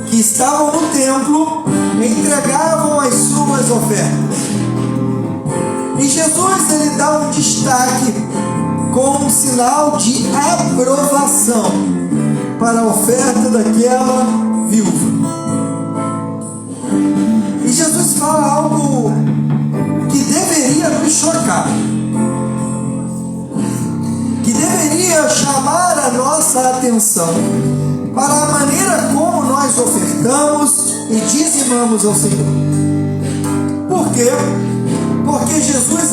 que estavam no templo entregavam as suas ofertas. E Jesus, ele dá um destaque com um sinal de aprovação para a oferta daquela viúva. E Jesus fala algo que deveria nos chocar, que deveria chamar a nossa atenção para a maneira como nós ofertamos e dizimamos ao Senhor. Por quê? Porque Jesus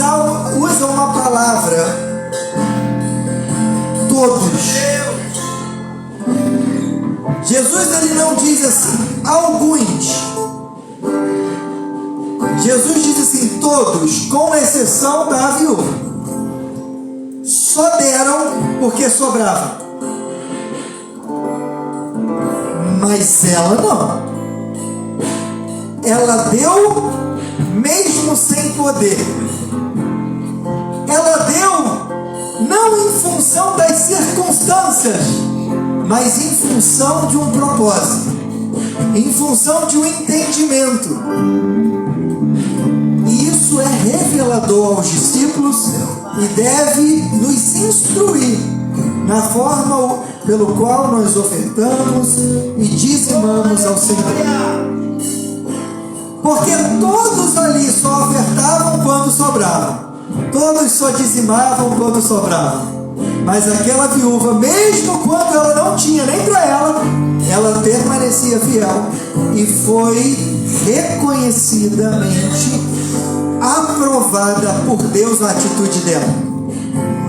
usa uma palavra: todos. Jesus, ele não diz assim, alguns. Jesus diz assim, todos, com exceção da viúva. Só deram porque sobrava. Mas ela não. Ela deu mesmo sem poder. Ela deu não em função das circunstâncias, mas em função de um propósito, em função de um entendimento. E isso é revelador aos discípulos e deve nos instruir na forma pelo qual nós ofertamos e dizimamos ao Senhor. Porque todos ali só ofertavam quando sobrava. Todos só dizimavam quando sobrava. Mas aquela viúva, mesmo quando ela não tinha nem para ela permanecia fiel e foi reconhecidamente aprovada por Deus na atitude dela.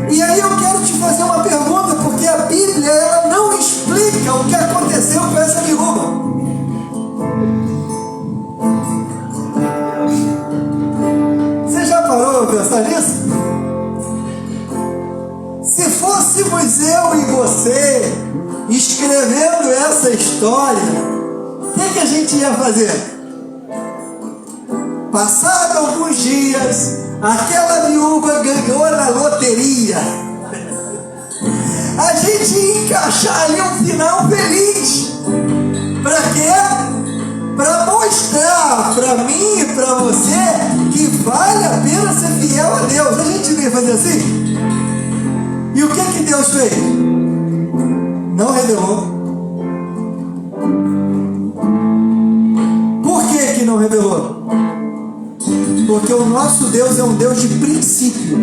E aí eu quero te fazer uma pergunta, porque a Bíblia, ela não explica o que aconteceu com essa viúva. Você já parou para pensar nisso? Se fôssemos eu e você escrevendo essa história, o que a gente ia fazer? Passado alguns dias, aquela viúva ganhou na loteria. A gente ia encaixar ali um final feliz. Para quê? Para mostrar para mim e para você que vale a pena ser fiel a Deus. A gente veio fazer assim. E o que Deus fez? Não revelou. Por que não revelou? Porque o nosso Deus é um Deus de princípios.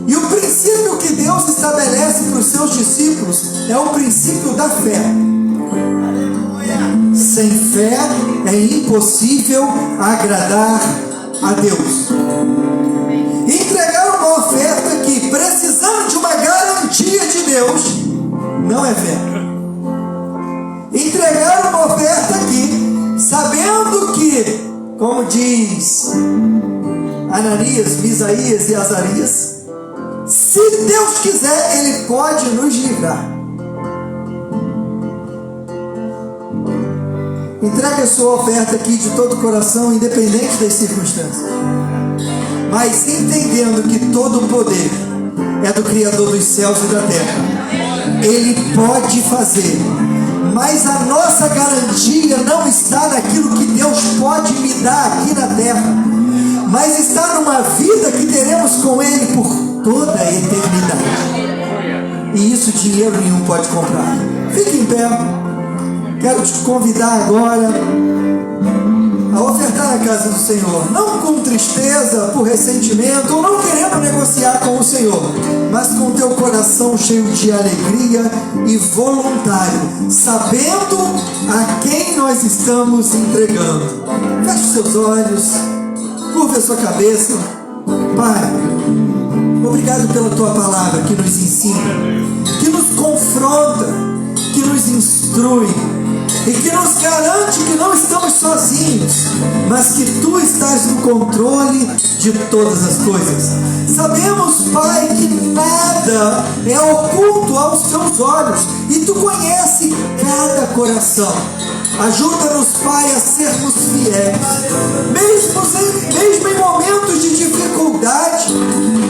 E o princípio que Deus estabelece para os seus discípulos é o princípio da fé. Sem fé é impossível agradar a Deus. Entregar uma oferta que Deus não é fé. Entregar uma oferta aqui, sabendo que, como diz Ananias, Misaías e Azarias, se Deus quiser, Ele pode nos livrar. Entregue a sua oferta aqui de todo o coração, independente das circunstâncias, mas entendendo que todo o poder é do Criador dos céus e da terra. Ele pode fazer, mas a nossa garantia não está naquilo que Deus pode me dar aqui na terra, mas está numa vida que teremos com Ele por toda a eternidade. E isso dinheiro nenhum pode comprar. Fique em pé. Quero te convidar agora a ofertar na casa do Senhor, não com tristeza, por ressentimento, ou não querendo negociar com o Senhor, mas com o teu coração cheio de alegria e voluntário, sabendo a quem nós estamos entregando. Feche os seus olhos, curva a sua cabeça. Pai, obrigado pela tua palavra que nos ensina, que nos confronta, que nos instrui e que nos garante que não estamos sozinhos, mas que tu estás no controle de todas as coisas. Sabemos, Pai, que nada é oculto aos teus olhos e tu conheces cada coração. Ajuda-nos, Pai, a sermos fiéis, mesmo em momentos de dificuldade,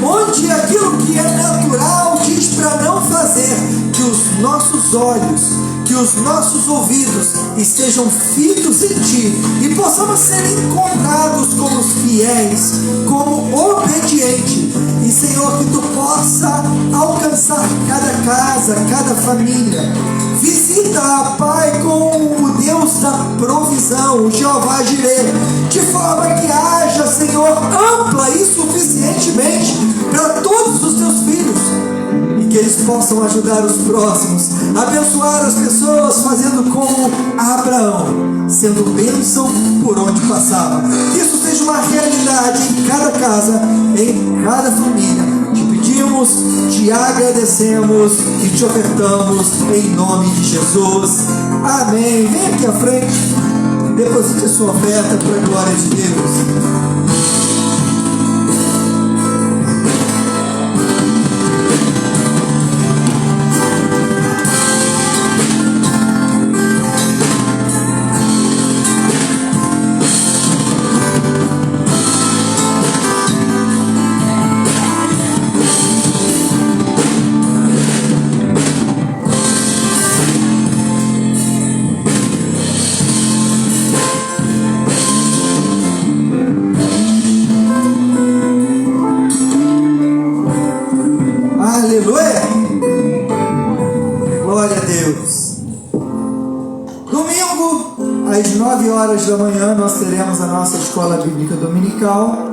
onde aquilo que é natural diz para não fazer, que os nossos olhos, que os nossos ouvidos estejam fitos em Ti e possamos ser encontrados como fiéis, como obedientes. E, Senhor, que Tu possa alcançar cada casa, cada família. Visita, Pai, com o Deus da provisão, o Jeová Jireh, de forma que haja, Senhor, ampla e suficientemente para todos os Teus filhos, e que eles possam ajudar os próximos, abençoar as pessoas, fazendo como Abraão, sendo bênção por onde passava. Que isso seja uma realidade em cada casa, em cada família. Te pedimos, te agradecemos e te ofertamos em nome de Jesus. Amém. Vem aqui à frente, deposite a sua oferta para a glória de Deus. Da manhã nós teremos a nossa escola bíblica dominical.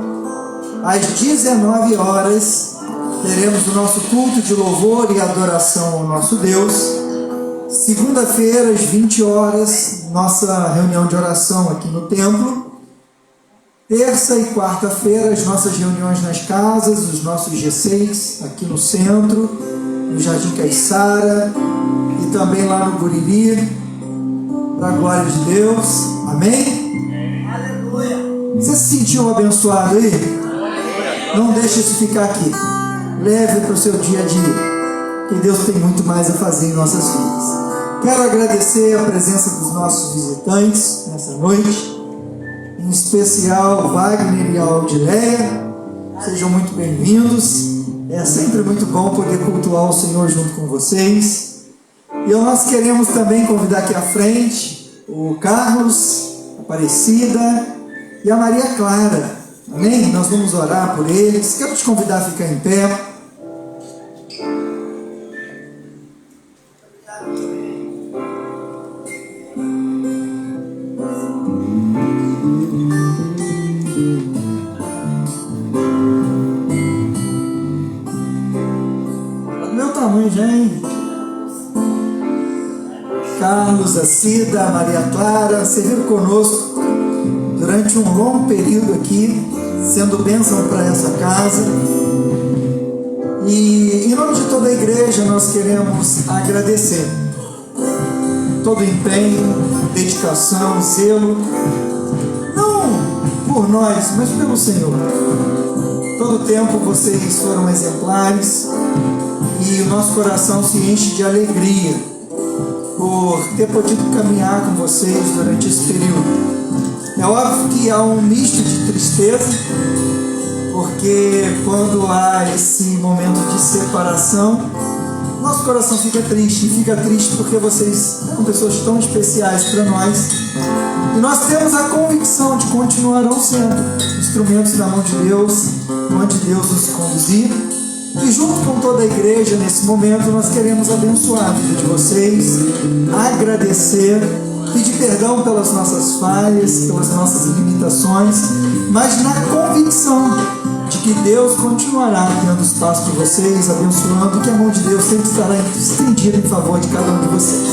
Às 19 horas teremos o nosso culto de louvor e adoração ao nosso Deus. Segunda-feira às 20 horas nossa reunião de oração aqui no templo. Terça e quarta-feira as nossas reuniões nas casas, os nossos G6 aqui no centro, no Jardim Caiçara e também lá no Buriri, para a glória de Deus. Amém? Aleluia. Você se sentiu abençoado aí? Não deixe isso ficar aqui. Leve para o seu dia a dia, que Deus tem muito mais a fazer em nossas vidas. Quero agradecer a presença dos nossos visitantes nessa noite, em especial Wagner e a Aldileia. Sejam muito bem-vindos. É sempre muito bom poder cultuar o Senhor junto com vocês. E nós queremos também convidar aqui à frente o Carlos, a Aparecida e a Maria Clara. Amém? Nós vamos orar por eles. Quero te convidar a ficar em pé. Olha o meu tamanho já, hein? Carlos, a Cida, a Maria Clara serviram conosco durante um longo período aqui, sendo bênção para essa casa. E em nome de toda a igreja, nós queremos agradecer todo o empenho, dedicação, zelo, não por nós, mas pelo Senhor. Todo o tempo vocês foram exemplares e o nosso coração se enche de alegria por ter podido caminhar com vocês durante esse período. É óbvio que há um misto de tristeza, porque quando há esse momento de separação, nosso coração fica triste porque vocês são pessoas tão especiais para nós, e nós temos a convicção de que continuarão sendo instrumentos na mão de Deus, onde Deus nos conduzir. E junto com toda a igreja, nesse momento, nós queremos abençoar a vida de vocês, agradecer, pedir perdão pelas nossas falhas, pelas nossas limitações, mas na convicção de que Deus continuará dando espaço para vocês, abençoando, que a mão de Deus sempre estará estendida em favor de cada um de vocês.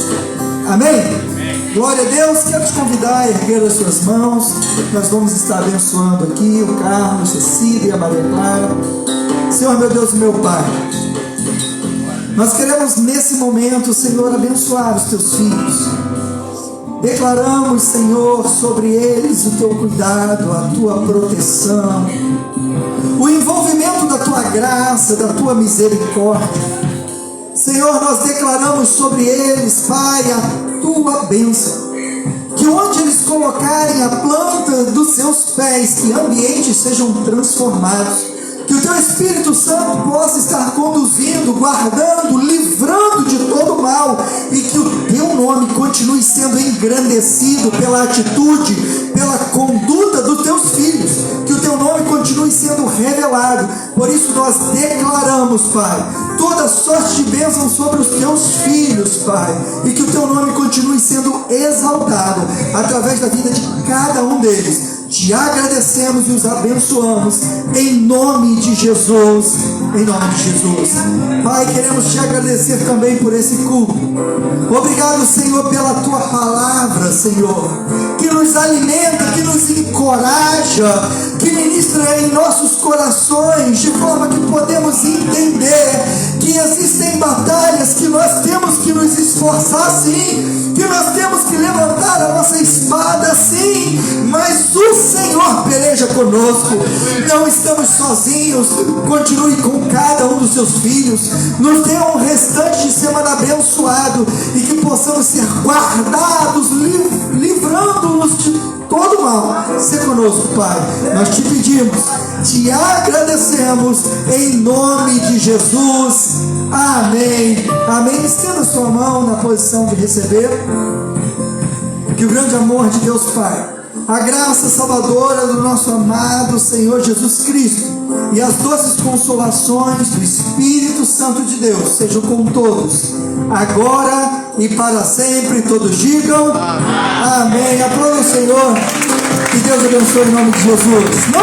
Amém? Glória a Deus. Quero te convidar a erguer as suas mãos. Nós vamos estar abençoando aqui o Carlos, a Cecília e a Maria Clara. Senhor, meu Deus e meu Pai, nós queremos nesse momento, Senhor, abençoar os teus filhos. Declaramos, Senhor, sobre eles o teu cuidado, a tua proteção, o envolvimento da tua graça, da tua misericórdia. Senhor, nós declaramos sobre eles, Pai, a tua bênção. Que onde eles colocarem a planta dos seus pés, que ambientes sejam transformados. Que o teu Espírito Santo possa estar conduzindo, guardando, livrando de todo mal, e que o teu nome continue sendo engrandecido pela atitude, pela conduta dos teus filhos, que o teu nome continue sendo revelado. Por isso nós declaramos, Pai, toda sorte de bênção sobre os teus filhos, Pai, e que o teu nome continue sendo exaltado através da vida de cada um deles. Te agradecemos e os abençoamos em nome de Jesus, em nome de Jesus. Pai, queremos te agradecer também por esse culto. Obrigado, Senhor, pela tua palavra, Senhor, que nos alimenta, que nos encoraja, que ministra em nossos corações, de forma que podemos entender que existem batalhas que nós temos que nos esforçar, sim, que nós temos que levantar a nossa espada, sim, mas o Senhor peleja conosco. Não estamos sozinhos. Continue com cada um dos seus filhos. Nos dê um restante de semana abençoado e que possamos ser guardados, livrando-nos de todo mal. Se conosco, Pai. Nós te pedimos, te agradecemos em nome de Jesus. Amém. Amém. Estenda sua mão na posição de receber. Que o grande amor de Deus Pai, a graça salvadora do nosso amado Senhor Jesus Cristo e as doces consolações do Espírito Santo de Deus sejam com todos, agora e para sempre. Todos digam amém. Aplauda o Senhor. Que Deus abençoe em nome de Jesus.